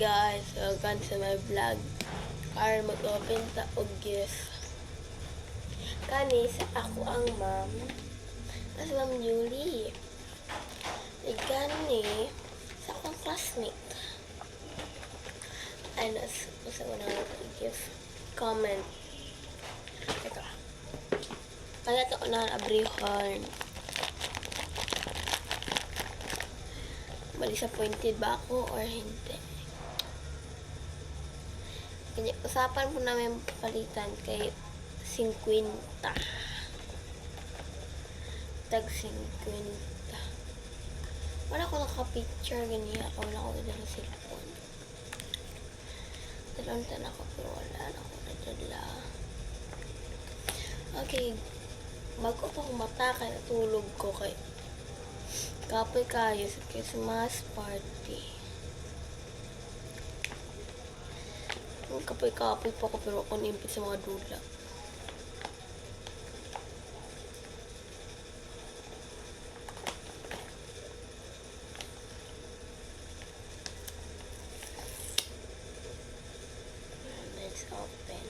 guys, welcome sa my vlog. Para mag-open ta og gift. Kani sa ako ang ma'am. As Ma'am Julie. Gani sa akong classmate. Ano sa una ko gift. Comment. Ito. Kaya ito na abrihon. Disappointed ba ako or hindi? Kaya usapan po namin palitan kay 50. Tag 50. Wala ko naka-picture ganiya. Wala ko na ng cellphone. Talon-tan ako pero wala na ako nadala. Okay. Bago pa akong mataka, natulog ko kay kapoy kayo sa Christmas party. Kapoy-kapoy pa ako pero ako nimpit sa mga dula. Let's open.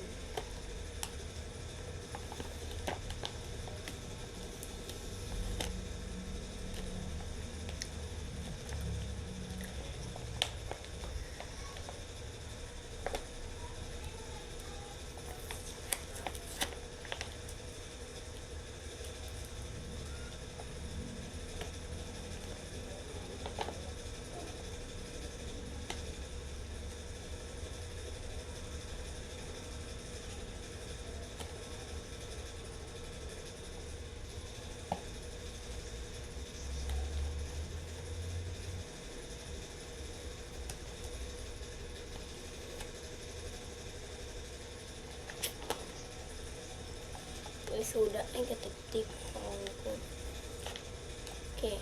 May soda. Ay, katip-tip. Okay.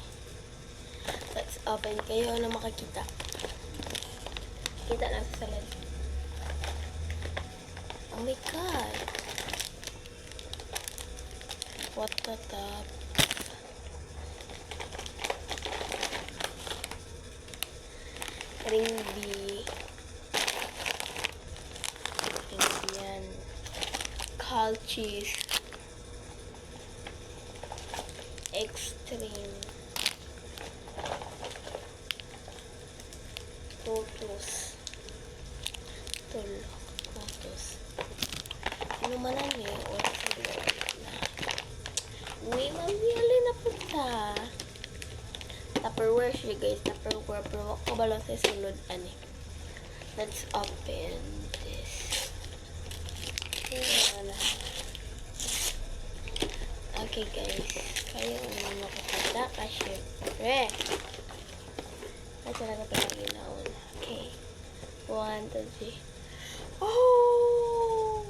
Let's open. Kayo na makakita. Kita lang sa salad. Oh my God. What the top? Ring B. Yan. Cal cheese. Extreme. Photos. Photos. Ano man lang eh. Uy, mamili na po ta. Tupperware siya guys. Tupperware. Pero ako ba lang sa sulod ani. Let's open this. Ayan. Okay guys. Kayo ang makakita ka syempre. Ay talaga palagi na una. Okay. 1, 2, 3. Oh!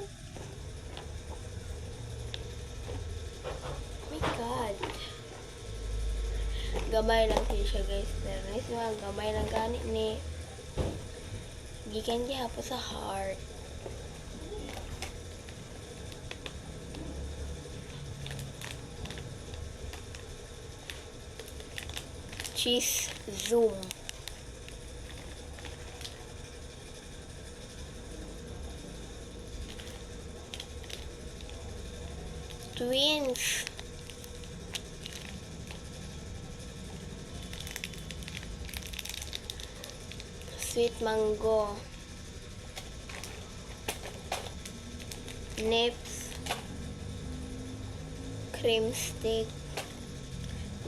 My God. Gamay lang siya guys. Pero nice naman. Gamay lang ganit ni. Gikan diha po sa heart. Cheese Zoom. Twins. Sweet mango. Nips. Cream stick.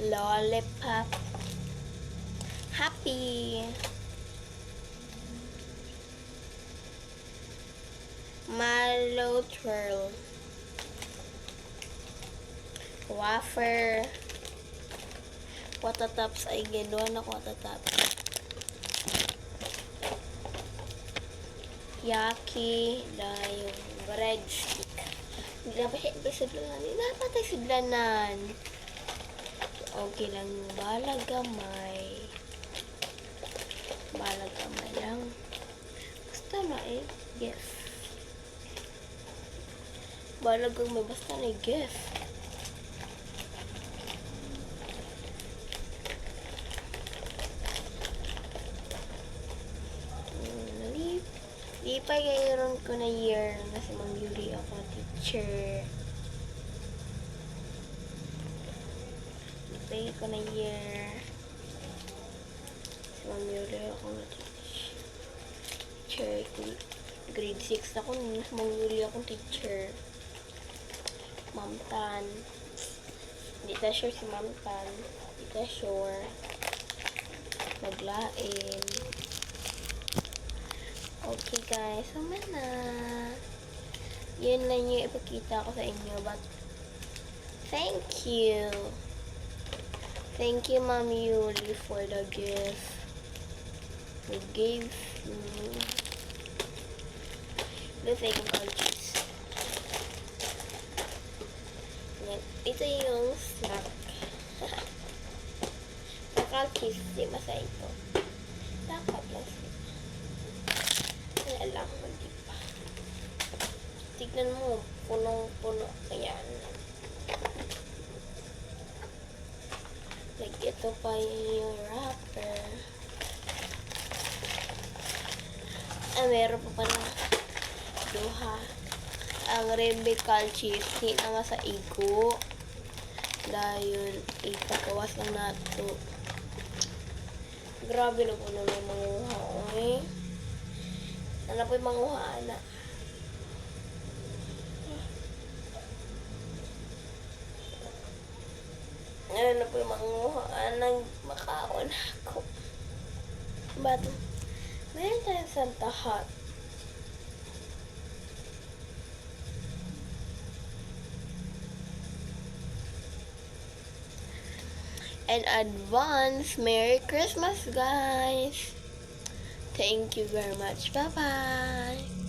Lollipop. Happy. Mallow twirl. Wafer. Watatops ay gano'n na watatops. Yaki na yung breadstick. Hindi na pa sudlanan. Hindi na pa tayo sudlanan. Okay lang. Balag gamay. Balag gamay lang. Basta na eh. Gift. Balag gamay. Basta na eh. Gift. Di pa gayron ko na year na si Ma'am Yuri ako teacher. Di pa ko na year. Si Ma'am Yuri ako na teacher. Grade 6 ako nung si Ma'am Yuri ako teacher. Ma'am Tan. Hindi ta sure si Ma'am Tan. Hindi ta sure. Maglain. Okay guys, sama na. Yun lang yung ipakita ko sa inyo. But, thank you. Thank you, Ma'am Yuli, for the gift you gave me. The second countries. Ito yung snack. Nakalkis, di masa ito. Dapat lang siya. Alam mo, di ba? Tignan mo, punong-puno. Ayan. Like, ito pa yung wrapper. Meron pa pala duha. Ang Rebecca cheese, hindi na nga sa igo. Dahil, ipagawas lang nato. Grabe na po na may manguha. Okay? Ano po yung manguhaan na? Ano po yung manguhaan na makaon ako? But, meron tayong Santa Hat. And advance Merry Christmas, guys! Thank you very much. Bye-bye!